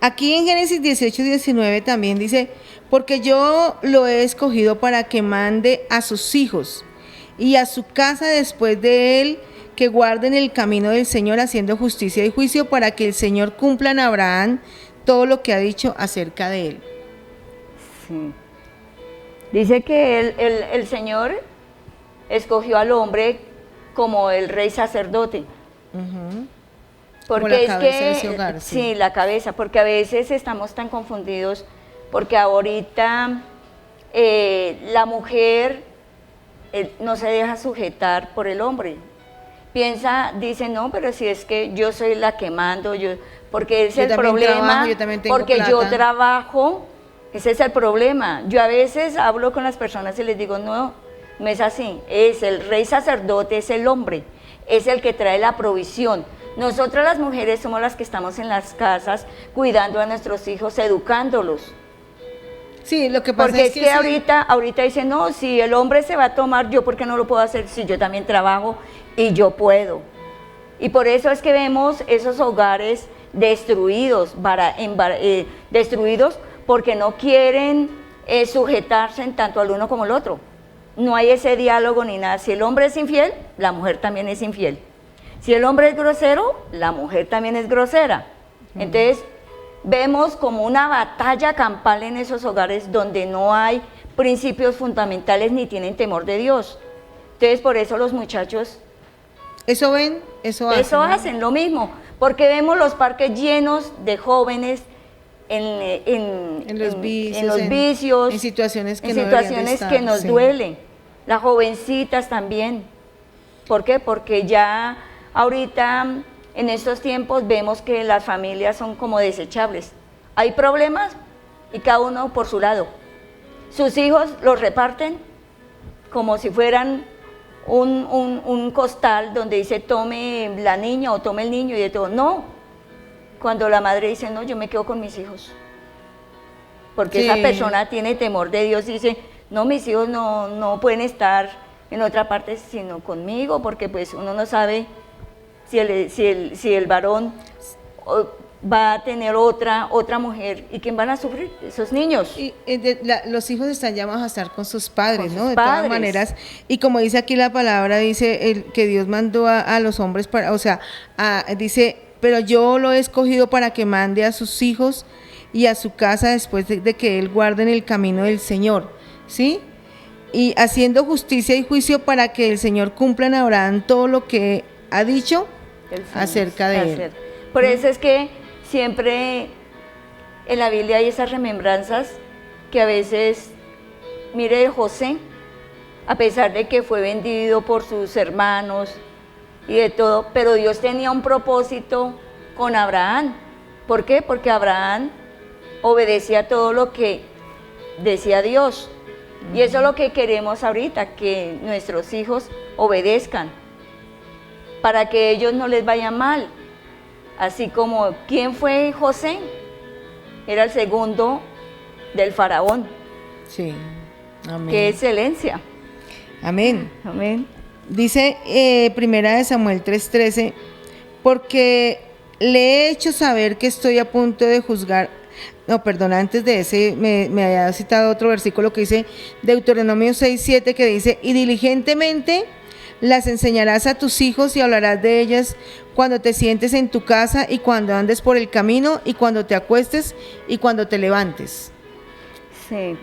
aquí en Génesis 18:19 también dice: porque yo lo he escogido para que mande a sus hijos y a su casa después de él, que guarden el camino del Señor haciendo justicia y juicio, para que el Señor cumpla en Abraham todo lo que ha dicho acerca de él. Sí. Dice que el Señor escogió al hombre como el rey sacerdote. Porque como la cabeza de ese hogar. Sí, la cabeza, porque a veces estamos tan confundidos, porque ahorita la mujer no se deja sujetar por el hombre. Dice, no, pero si es que yo soy la que mando, porque ese es el problema, porque plata. Yo trabajo, ese es el problema. Yo a veces hablo con las personas y les digo, no es así, es el rey sacerdote, es el hombre, es el que trae la provisión. Nosotras las mujeres somos las que estamos en las casas cuidando a nuestros hijos, educándolos. Sí, lo que pasa porque es que ahorita dicen, no, si el hombre se va a tomar, yo ¿por qué no lo puedo hacer? Si yo también trabajo y yo puedo. Y por eso es que vemos esos hogares destruidos, destruidos porque no quieren sujetarse en tanto al uno como al otro. no hay ese diálogo ni nada. Si el hombre es infiel, la mujer también es infiel. Si el hombre es grosero, la mujer también es grosera. Entonces, vemos como una batalla campal en esos hogares donde no hay principios fundamentales ni tienen temor de Dios. Entonces, por eso los muchachos... ¿Eso ven? Eso hacen. Eso hacen, lo mismo. Porque vemos los parques llenos de jóvenes en los vicios, vicios, en situaciones que, en no situaciones estar, que nos sí. duelen. Las jovencitas también. ¿Por qué? Porque ya ahorita, en estos tiempos, vemos que las familias son como desechables. Hay problemas y cada uno por su lado. Sus hijos los reparten como si fueran un costal donde dice tome la niña o tome el niño y de todo. No, cuando la madre dice no, yo me quedo con mis hijos. Porque Sí. esa persona tiene temor de Dios y dice, no, mis hijos no pueden estar en otra parte sino conmigo, porque pues uno no sabe si el varón va a tener otra mujer y quién van a sufrir, esos niños. Y, los hijos están llamados a estar con sus padres, Con ¿no? sus De padres. todas maneras. Y como dice aquí la palabra, dice que Dios mandó a los hombres para, o sea, dice, pero yo lo he escogido para que mande a sus hijos y a su casa después de que él guarde en el camino del Señor, ¿sí? Y haciendo justicia y juicio para que el Señor cumpla en Abraham todo lo que ha dicho El Señor acerca de él. Por eso es que siempre en la Biblia hay esas remembranzas que a veces, mire José, a pesar de que fue vendido por sus hermanos y de todo, pero Dios tenía un propósito con Abraham. ¿Por qué? Porque Abraham obedecía todo lo que decía Dios. Y eso es lo que queremos ahorita, que nuestros hijos obedezcan, para que ellos no les vaya mal. Así como, ¿quién fue José? Era el segundo del faraón. Sí, amén. ¡Qué excelencia! Amén. Amén. Dice Primera de Samuel 3:13, porque le he hecho saber que estoy a punto de juzgar. No, perdón, antes de ese me había citado otro versículo que dice Deuteronomio 6:7, que dice, y diligentemente las enseñarás a tus hijos y hablarás de ellas cuando te sientes en tu casa y cuando andes por el camino y cuando te acuestes y cuando te levantes. Sí.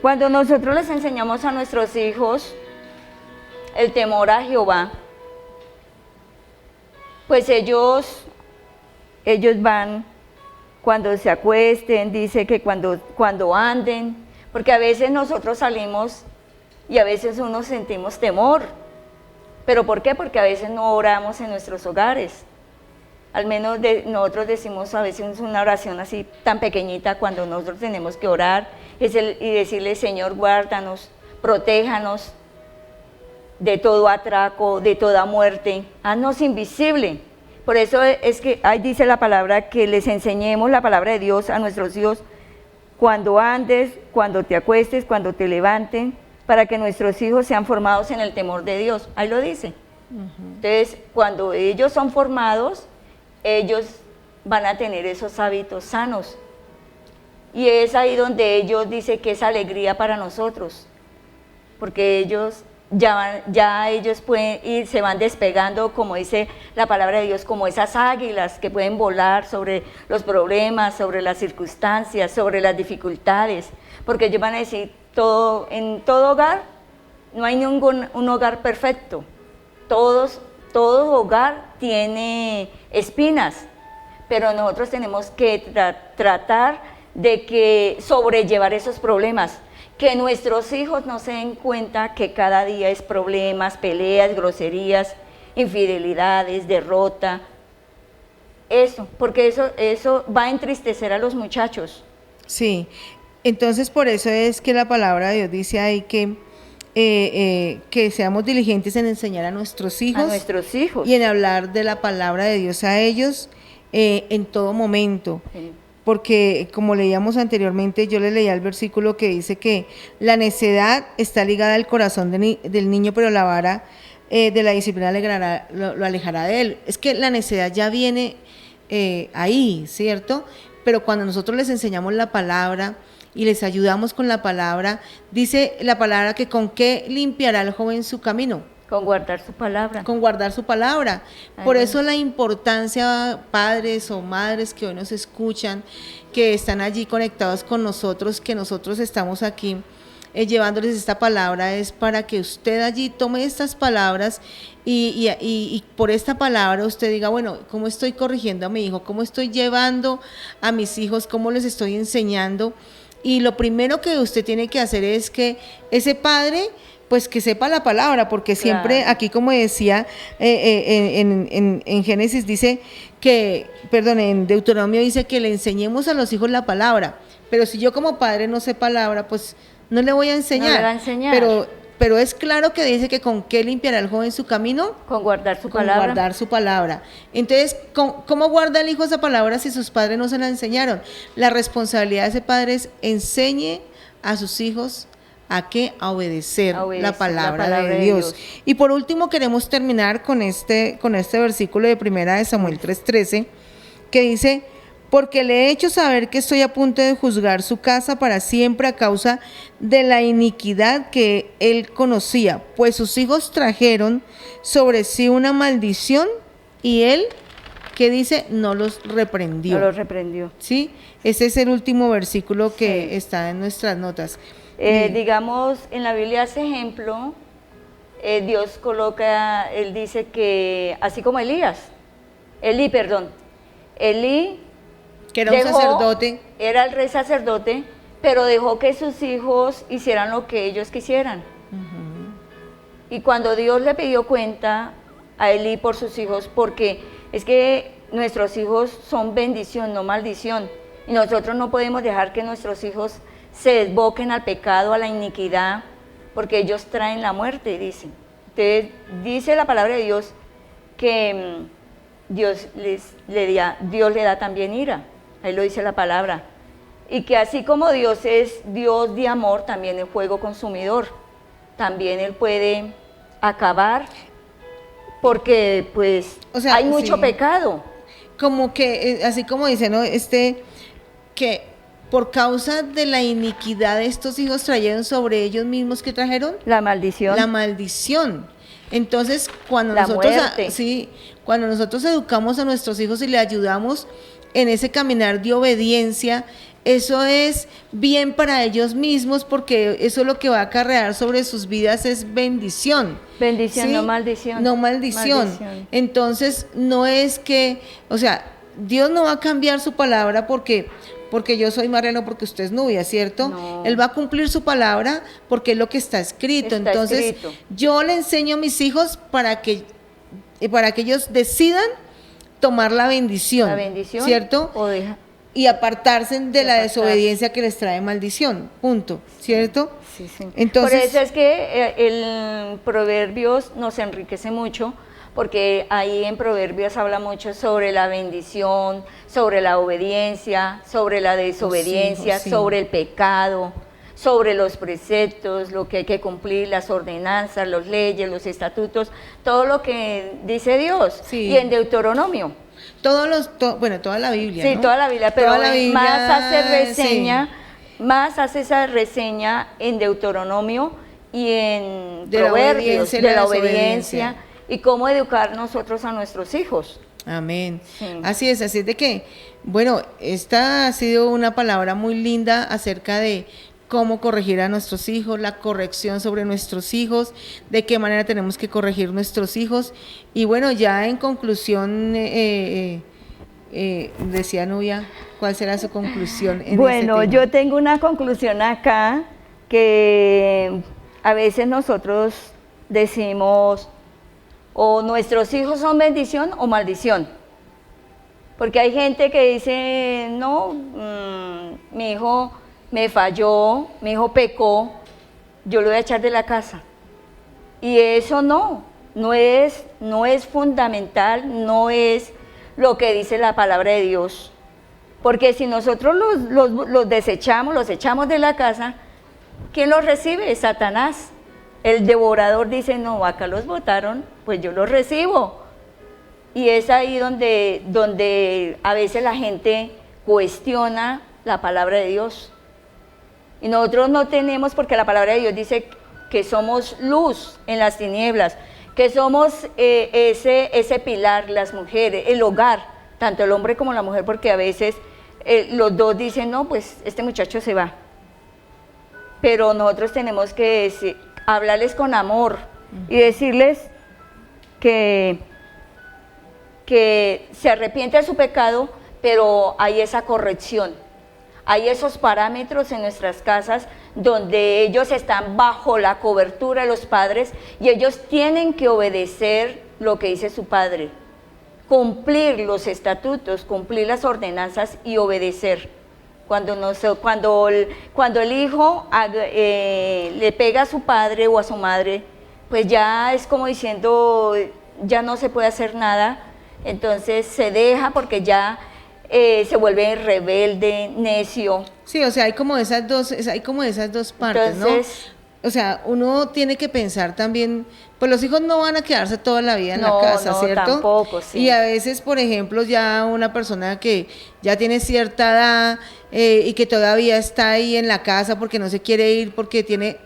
Cuando nosotros les enseñamos a nuestros hijos el temor a Jehová, pues ellos van, cuando se acuesten, dice que cuando anden, porque a veces nosotros salimos y a veces uno sentimos temor. ¿Pero por qué? Porque a veces no oramos en nuestros hogares. Al menos nosotros decimos a veces una oración así tan pequeñita cuando nosotros tenemos que orar y decirle, Señor, guárdanos, protéjanos de todo atraco, de toda muerte, haznos invisible. Por eso es que ahí dice la palabra que les enseñemos la palabra de Dios a nuestros hijos cuando andes, cuando te acuestes, cuando te levanten, para que nuestros hijos sean formados en el temor de Dios. Ahí lo dice. Entonces, cuando ellos son formados, ellos van a tener esos hábitos sanos. Y es ahí donde ellos dicen que es alegría para nosotros, porque ellos ya ellos pueden ir, se van despegando, como dice la palabra de Dios, como esas águilas que pueden volar sobre los problemas, sobre las circunstancias, sobre las dificultades, porque ellos van a decir, en todo hogar, no hay un hogar perfecto, todo hogar tiene espinas, pero nosotros tenemos que tratar de que sobrellevar esos problemas, que nuestros hijos no se den cuenta que cada día es problemas, peleas, groserías, infidelidades, derrota, eso, porque eso va a entristecer a los muchachos. Sí, entonces por eso es que la palabra de Dios dice ahí que seamos diligentes en enseñar a nuestros hijos y en hablar de la palabra de Dios a ellos en todo momento. Sí. Porque como leíamos anteriormente, yo le leía el versículo que dice que la necedad está ligada al corazón del niño, pero la vara de la disciplina lo alejará de él. Es que la necedad ya viene ahí, ¿cierto? Pero cuando nosotros les enseñamos la palabra y les ayudamos con la palabra, dice la palabra que con qué limpiará el joven su camino. Con guardar su palabra. Con guardar su palabra. Por eso la importancia, padres o madres que hoy nos escuchan, que están allí conectados con nosotros, que nosotros estamos aquí llevándoles esta palabra, es para que usted allí tome estas palabras y por esta palabra usted diga, bueno, ¿cómo estoy corrigiendo a mi hijo? ¿Cómo estoy llevando a mis hijos? ¿Cómo les estoy enseñando? Y lo primero que usted tiene que hacer es que ese padre, pues que sepa la palabra, porque siempre claro. Aquí, como decía, en Génesis dice que, perdón, en Deuteronomio dice que le enseñemos a los hijos la palabra, pero si yo como padre no sé palabra, pues no le voy a enseñar. No le va a enseñar. Pero es claro que dice que con qué limpiará el joven su camino. Con guardar su palabra. Con guardar su palabra. Entonces, ¿cómo guarda el hijo esa palabra si sus padres no se la enseñaron? La responsabilidad de ese padre es enseñe a sus hijos a obedecer la palabra de Dios. Y por último queremos terminar con este versículo de 1 Samuel 3:13 que dice: porque le he hecho saber que estoy a punto de juzgar su casa para siempre a causa de la iniquidad que él conocía, pues sus hijos trajeron sobre sí una maldición y él, ¿qué dice? No los reprendió. No los reprendió. Sí, ese es el último versículo que está en nuestras notas. Digamos, en la Biblia hace ejemplo, Dios coloca, él dice que, así como Elí, que era un sacerdote. Era el rey sacerdote, pero dejó que sus hijos hicieran lo que ellos quisieran. Y cuando Dios le pidió cuenta a Elí por sus hijos, porque es que nuestros hijos son bendición, no maldición, y nosotros no podemos dejar que nuestros hijos se desboquen al pecado, a la iniquidad, porque ellos traen la muerte, dicen. Entonces, dice la palabra de Dios que Dios le da también ira. Ahí lo dice la palabra. Y que así como Dios es Dios de amor, también es fuego consumidor. También Él puede acabar porque pues hay mucho pecado. Como que, así como dice, ¿no? Que por causa de la iniquidad de estos hijos trajeron sobre ellos mismos, ¿qué trajeron? La maldición. La maldición. Entonces, cuando nosotros educamos a nuestros hijos y le ayudamos en ese caminar de obediencia, eso es bien para ellos mismos, porque eso lo que va a acarrear sobre sus vidas es bendición. Bendición, ¿sí? No maldición. No maldición. Entonces, no es que, Dios no va a cambiar su palabra porque yo soy Marlene, porque usted es Nubia, ¿cierto? No. Él va a cumplir su palabra porque es lo que está escrito. Entonces, yo le enseño a mis hijos para que ellos decidan tomar la bendición, ¿cierto? Y apartarse de la desobediencia que les trae maldición, punto, ¿cierto? Sí. Entonces, por eso es que el Proverbios nos enriquece mucho, porque ahí en Proverbios habla mucho sobre la bendición, sobre la obediencia, sobre la desobediencia, sobre el pecado, sobre los preceptos, lo que hay que cumplir, las ordenanzas, las leyes, los estatutos, todo lo que dice Dios. Y en Deuteronomio. Toda la Biblia, sí, ¿no? Toda la Biblia, pero la Biblia, más hace esa reseña en Deuteronomio y en Proverbios, de la obediencia y cómo educar nosotros a nuestros hijos. Amén. Así es de que, esta ha sido una palabra muy linda acerca de cómo corregir a nuestros hijos, la corrección sobre nuestros hijos, de qué manera tenemos que corregir nuestros hijos. Y ya en conclusión, decía Nubia, ¿cuál será su conclusión en este tema? Yo tengo una conclusión acá, que a veces nosotros decimos, o nuestros hijos son bendición o maldición. Porque hay gente que dice, no, mi hijo me falló, mi hijo pecó, yo lo voy a echar de la casa. Y eso no es fundamental, no es lo que dice la palabra de Dios. Porque si nosotros los desechamos, los echamos de la casa, ¿quién los recibe? Satanás. El devorador dice, no, acá los botaron, pues yo los recibo. Y es ahí donde a veces la gente cuestiona la palabra de Dios. Y nosotros no tenemos, porque la palabra de Dios dice que somos luz en las tinieblas, que somos ese pilar, las mujeres, el hogar, tanto el hombre como la mujer, porque a veces los dos dicen, no, pues este muchacho se va. Pero nosotros tenemos que hablarles con amor y decirles que se arrepiente de su pecado, pero hay esa corrección, hay esos parámetros en nuestras casas donde ellos están bajo la cobertura de los padres y ellos tienen que obedecer lo que dice su padre, cumplir los estatutos, cumplir las ordenanzas y obedecer. Cuando el hijo le pega a su padre o a su madre, pues ya es como diciendo, ya no se puede hacer nada, entonces se deja porque ya se vuelve rebelde, necio. Sí, o sea, hay como esas dos partes, Entonces, ¿no? O sea, uno tiene que pensar también, pues los hijos no van a quedarse toda la vida en la casa, no, ¿cierto? tampoco, sí. Y a veces, por ejemplo, ya una persona que ya tiene cierta edad y que todavía está ahí en la casa porque no se quiere ir, porque tiene,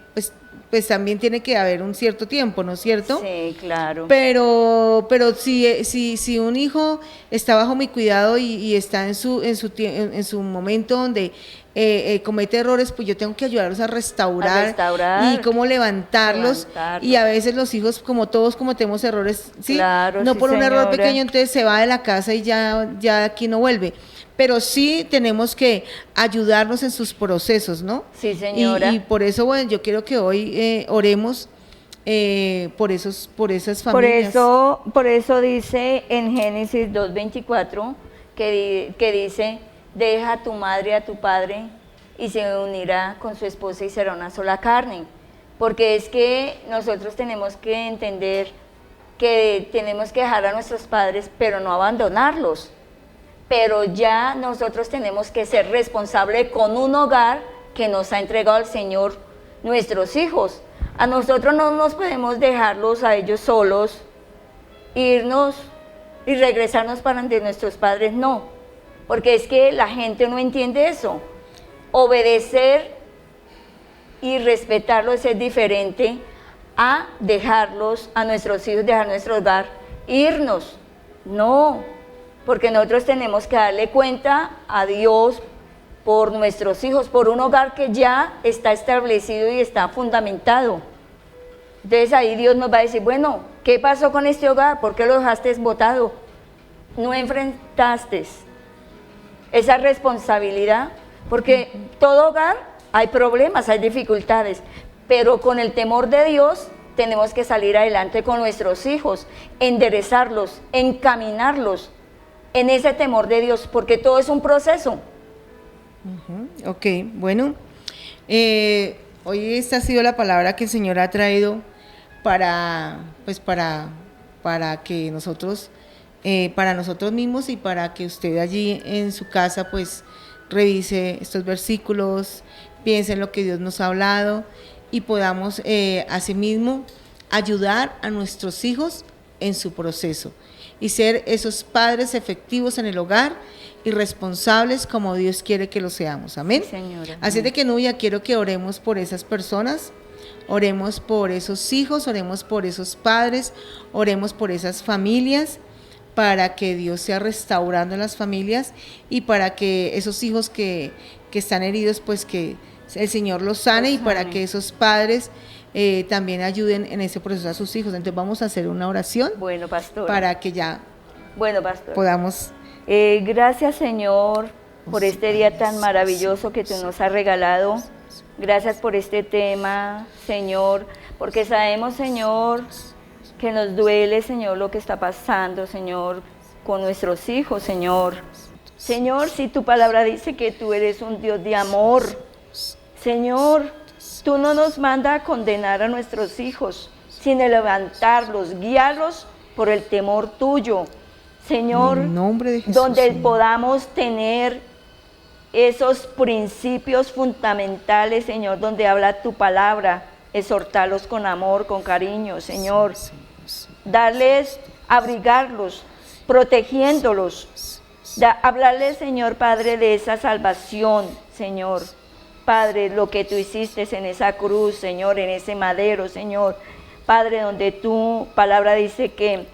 pues también tiene que haber un cierto tiempo, ¿no es cierto? Sí, claro. Pero si un hijo está bajo mi cuidado y está en su momento donde comete errores, pues yo tengo que ayudarlos a restaurar y cómo levantarlos. Y a veces los hijos, como todos cometemos errores, ¿sí? Claro, No sí, por un error señora. pequeño, entonces se va de la casa y ya aquí no vuelve. Pero sí tenemos que ayudarnos en sus procesos, ¿no? Sí, señora. Y por eso, bueno, yo quiero que hoy oremos por esas familias. Por eso dice en Génesis 2:24 que dice, deja a tu madre y a tu padre y se unirá con su esposa y será una sola carne. Porque es que nosotros tenemos que entender que tenemos que dejar a nuestros padres, pero no abandonarlos. Pero ya nosotros tenemos que ser responsables con un hogar que nos ha entregado el Señor, nuestros hijos. A nosotros no nos podemos dejarlos a ellos solos, irnos y regresarnos para ante nuestros padres, no. Porque es que la gente no entiende eso. Obedecer y respetarlos es diferente a dejarlos, a nuestros hijos, dejar nuestro hogar, irnos. No. Porque nosotros tenemos que darle cuenta a Dios por nuestros hijos, por un hogar que ya está establecido y está fundamentado. Entonces ahí Dios nos va a decir, bueno, ¿qué pasó con este hogar? ¿Por qué lo dejaste botado? No enfrentaste esa responsabilidad, porque todo hogar hay problemas, hay dificultades, pero con el temor de Dios tenemos que salir adelante con nuestros hijos, enderezarlos, encaminarlos, en ese temor de Dios, porque todo es un proceso. Ok, bueno, hoy esta ha sido la palabra que el Señor ha traído para que nosotros, para nosotros mismos y para que usted allí en su casa pues revise estos versículos, piense en lo que Dios nos ha hablado y podamos asimismo ayudar a nuestros hijos en su proceso y ser esos padres efectivos en el hogar y responsables como Dios quiere que lo seamos. Amén. Sí, señora. Así de que, Nubia, quiero que oremos por esas personas, oremos por esos hijos, oremos por esos padres, oremos por esas familias, para que Dios sea restaurando las familias y para que esos hijos que están heridos, pues que el Señor los sane y para que esos padres también ayuden en ese proceso a sus hijos. Entonces vamos a hacer una oración. Bueno, pastor. Para que ya podamos. Gracias, Señor, por este día tan maravilloso que tú nos has regalado. Gracias por este tema, Señor, porque sabemos, Señor, que nos duele, Señor, lo que está pasando, Señor, con nuestros hijos, Señor. Señor, si tu palabra dice que tú eres un Dios de amor, Señor, tú no nos mandas a condenar a nuestros hijos, sino levantarlos, guiarlos por el temor tuyo, Señor, en nombre de Jesús, donde Señor, podamos tener esos principios fundamentales, Señor, donde habla tu palabra, exhortarlos con amor, con cariño, Señor, darles, abrigarlos, protegiéndolos, hablarles, Señor Padre, de esa salvación, Señor, Padre, lo que tú hiciste en esa cruz, Señor, en ese madero, Señor. Padre, donde tu palabra dice que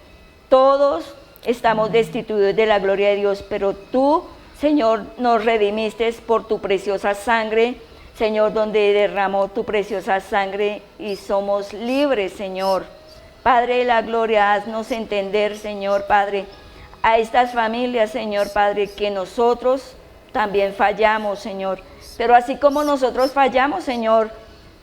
todos estamos destituidos de la gloria de Dios, pero tú, Señor, nos redimiste por tu preciosa sangre, Señor, donde derramó tu preciosa sangre y somos libres, Señor. Padre de la gloria, haznos entender, Señor, Padre, a estas familias, Señor, Padre, que nosotros también fallamos, Señor. Pero así como nosotros fallamos, Señor,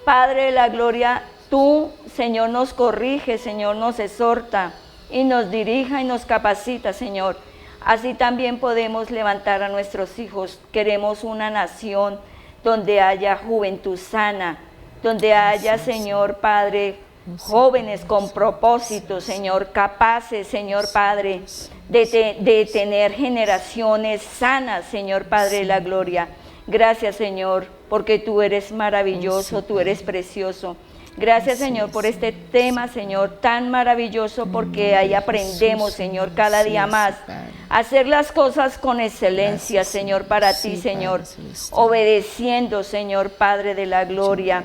Padre de la gloria, tú, Señor, nos corrige, Señor, nos exhorta y nos dirija y nos capacita, Señor. Así también podemos levantar a nuestros hijos. Queremos una nación donde haya juventud sana, donde haya, Señor Padre, jóvenes con propósito, Señor, capaces, Señor Padre, de tener generaciones sanas, Señor Padre de la gloria. Gracias, Señor, porque tú eres maravilloso, tú eres precioso. Gracias, Señor, por este tema, Señor, tan maravilloso, porque ahí aprendemos, Señor, cada día más a hacer las cosas con excelencia, Señor, para ti, Señor, obedeciendo, Señor, Padre de la gloria.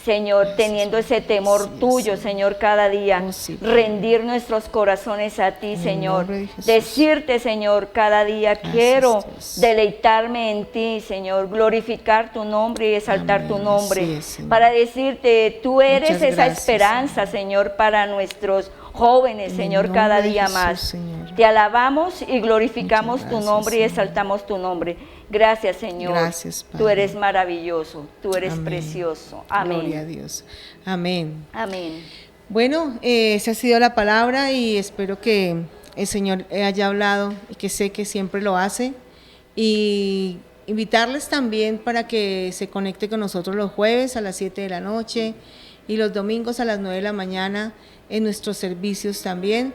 Señor, teniendo ese temor tuyo, Señor, cada día, rendir nuestros corazones a ti, Señor, decirte, Señor, cada día, quiero deleitarme en ti, Señor, glorificar tu nombre y exaltar tu nombre, para decirte, tú eres esa esperanza, Señor, para nuestros jóvenes, Señor, cada día más. Te alabamos y glorificamos tu nombre y exaltamos tu nombre. Gracias, Señor. Gracias, Padre. Tú eres maravilloso, tú eres precioso. Amén. Gloria a Dios. Amén. Amén. Bueno, esa ha sido la palabra y espero que el Señor haya hablado y que sé que siempre lo hace. Y invitarles también para que se conecte con nosotros los jueves a las 7 de la noche y los domingos a las 9 de la mañana en nuestros servicios también.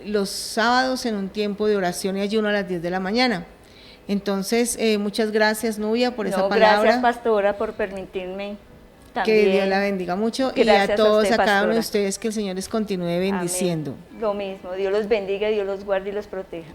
Los sábados en un tiempo de oración y ayuno a las 10 de la mañana. Entonces, muchas gracias, Nubia, por esa palabra. Gracias, pastora, por permitirme también. Que Dios la bendiga mucho. Gracias y a todos, usted, a cada uno de pastora. ustedes, que el Señor les continúe bendiciendo. Amén. Lo mismo, Dios los bendiga, Dios los guarde y los proteja.